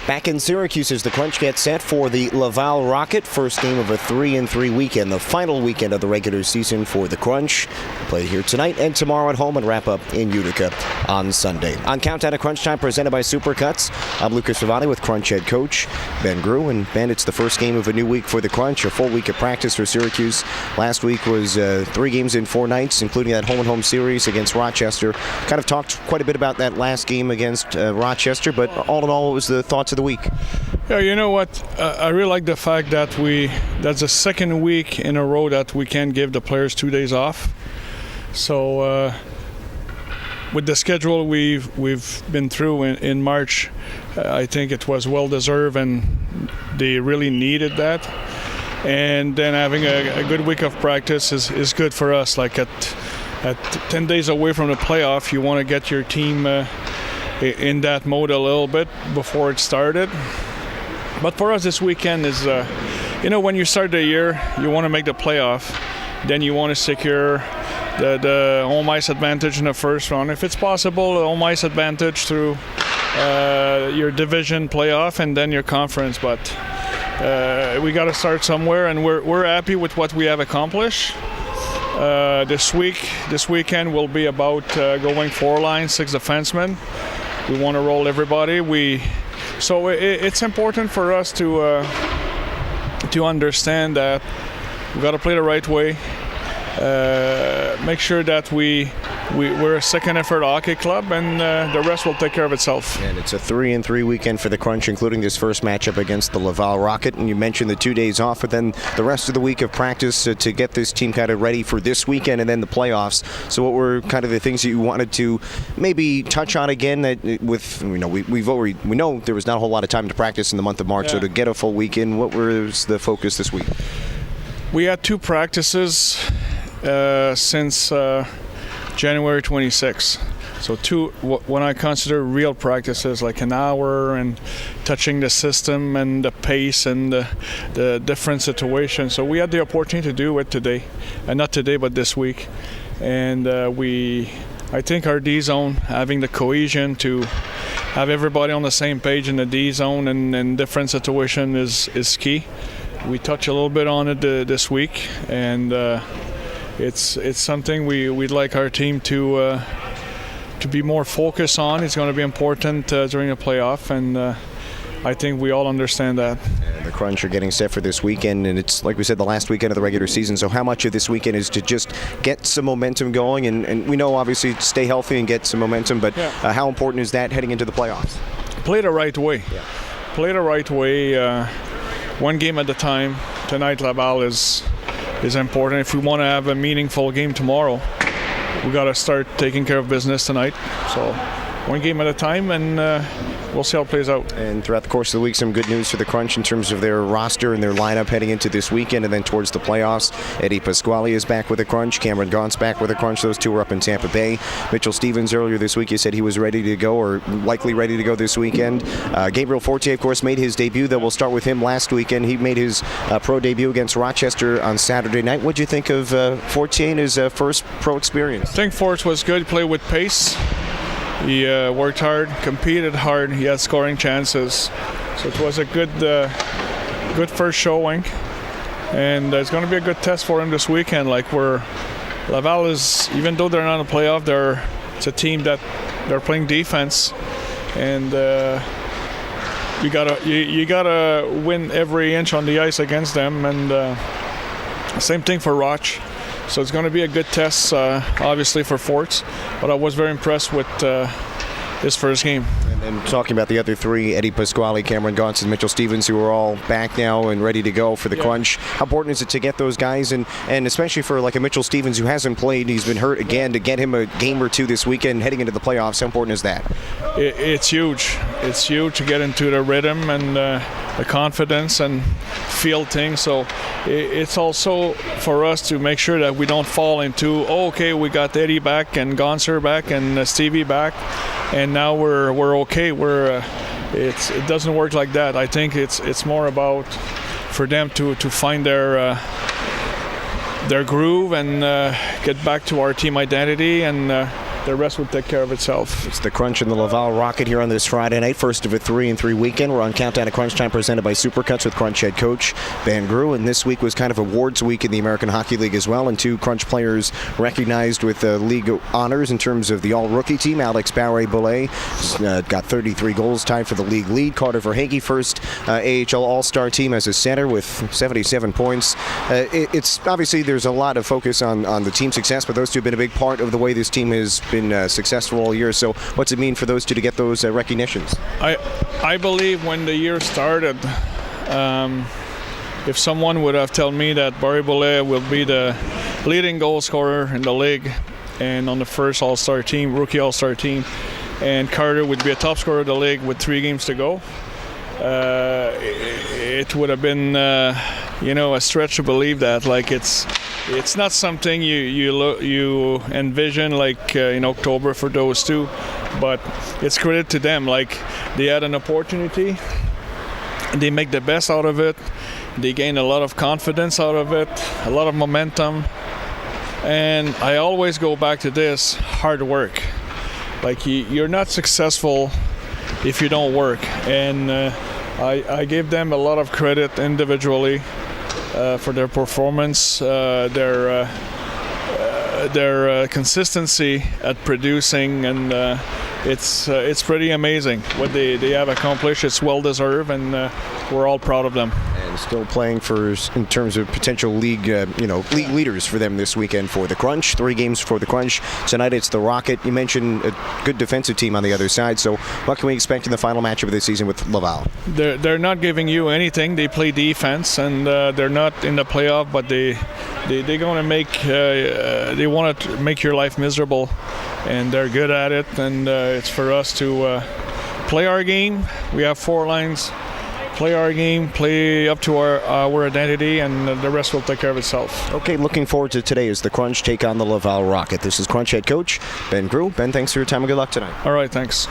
Back in Syracuse as the Crunch gets set for the Laval Rocket. First game of a 3-3 weekend, the final weekend of the regular season for the Crunch. Play here tonight and tomorrow at home and wrap up in Utica on Sunday. On Countdown to Crunch Time, presented by Supercuts, I'm Lukas Favale with Crunch head coach Ben Groulx. And Ben, it's the first game of a new week for the Crunch, a full week of practice for Syracuse. Last week was 3 games in 4 nights, including that home-and-home series against Rochester. Kind of talked quite a bit about that last game against Rochester, but all in all, what was the thoughts of the week? Yeah, you know what? I really like the fact that that's the second week in a row that we can give the players 2 days off. So with the schedule we've been through in March, I think it was well deserved, and they really needed that. And then having a good week of practice is good for us. Like at 10 days away from the playoff, you want to get your team in that mode a little bit before it started. But for us this weekend is, when you start the year, you want to make the playoff. Then you want to secure the home ice advantage in the first round. If it's possible, the home ice advantage through your division playoff and then your conference. But we got to start somewhere, and we're happy with what we have accomplished. This weekend will be about going 4 lines, 6 defensemen. We want to roll everybody. So it's important for us to understand that we got to play the right way. Make sure that we're a second effort hockey club, and the rest will take care of itself. And it's a 3-3 weekend for the Crunch, including this first matchup against the Laval Rocket. And you mentioned the 2 days off, but then the rest of the week of practice to get this team kind of ready for this weekend and then the playoffs. So what were kind of the things that you wanted to maybe touch on again? That with we know there was not a whole lot of time to practice in the month of March, so to get a full weekend, what was the focus this week? We had 2 practices since January 26th. So 2, when I consider real practices, like an hour and touching the system and the pace and the different situations. So we had the opportunity to do it today, and not today, but this week. And I think our D zone, having the cohesion to have everybody on the same page in the D zone and different situation is key. We touch a little bit on it this week, and it's something we'd like our team to be more focused on. It's going to be important during the playoff, and I think we all understand that. And the Crunch are getting set for this weekend, and it's, like we said, the last weekend of the regular season. So how much of this weekend is to just get some momentum going? And we know, obviously, stay healthy and get some momentum, but how important is that heading into the playoffs? Play the right way. Yeah. Play the right way. 1 game at a time. Tonight, Laval is important. If we want to have a meaningful game tomorrow, we got to start taking care of business tonight. So 1 game at a time, and we'll see how it plays out. And throughout the course of the week, some good news for the Crunch in terms of their roster and their lineup heading into this weekend and then towards the playoffs. Eddie Pasquale is back with the Crunch. Cameron Gaunt's back with the Crunch. Those 2 were up in Tampa Bay. Mitchell Stevens earlier this week, he said he was ready to go, or likely ready to go this weekend. Gabriel Fortier, of course, made his debut. Though we'll start with him last weekend. He made his pro debut against Rochester on Saturday night. What do you think of Fortier in his first pro experience? I think Fort was good. He played with pace. He worked hard, competed hard. He had scoring chances. So it was a good first showing. And it's going to be a good test for him this weekend. Laval is, even though they're not in the playoff, it's a team that they're playing defense. And you gotta win every inch on the ice against them. And same thing for Roch. So it's going to be a good test, obviously, for Forts. But I was very impressed with his first game. And talking about the other 3, Eddie Pasquale, Cameron Gaunt, and Mitchell Stevens, who are all back now and ready to go for the Crunch. How important is it to get those guys, and especially for like a Mitchell Stevens who hasn't played, he's been hurt again, to get him a game or 2 this weekend heading into the playoffs? How important is that? It's huge. It's huge to get into the rhythm and the confidence and feel things. So it's also for us to make sure that we don't fall into, we got Eddie back and Gonser back and Stevie back, and now we're okay. It doesn't work like that. I think it's more about for them to find their groove and get back to our team identity and the rest will take care of itself. It's the Crunch and the Laval Rocket here on this Friday night, first of a 3-3 weekend. We're on Countdown to Crunch Time, presented by Supercuts with Crunch head coach Ben Groulx. And this week was kind of awards week in the American Hockey League as well, and 2 Crunch players recognized with league honors in terms of the all-rookie team. Alex Barré-Boulet got 33 goals, tied for the league lead. Carter Verhaeghe, first AHL All-Star team as a center with 77 points. It's obviously there's a lot of focus on the team success, but those two have been a big part of the way this team has been successful all year. So what's it mean for those two to get those recognitions? I believe when the year started, if someone would have told me that Barré-Boulet will be the leading goal scorer in the league and on the first All-Star team, rookie All-Star team, and Carter would be a top scorer of the league with 3 games to go, it would have been a stretch to believe that. Like it's not something you envision like in October for those two, but it's credit to them. Like they had an opportunity, they make the best out of it, they gain a lot of confidence out of it, a lot of momentum, and I always go back to this: hard work. Like you're not successful if you don't work, and I give them a lot of credit individually for their performance, their consistency at producing, and it's pretty amazing what they have accomplished. It's well deserved, and we're all proud of them. And still playing in terms of potential league league leaders for them this weekend for the Crunch. 3 games for the Crunch. Tonight it's the Rocket. You mentioned a good defensive team on the other side. So what can we expect in the final matchup of this season with Laval? They're not giving you anything. They play defense, and they're not in the playoff, but they're going to make they want to make your life miserable, and they're good at it. And it's for us to play our game. We have 4 lines. Play our game, play up to our identity, and the rest will take care of itself. Okay, looking forward to today as the Crunch take on the Laval Rocket. This is Crunch head coach Ben Groulx. Ben, thanks for your time and good luck tonight. All right, thanks.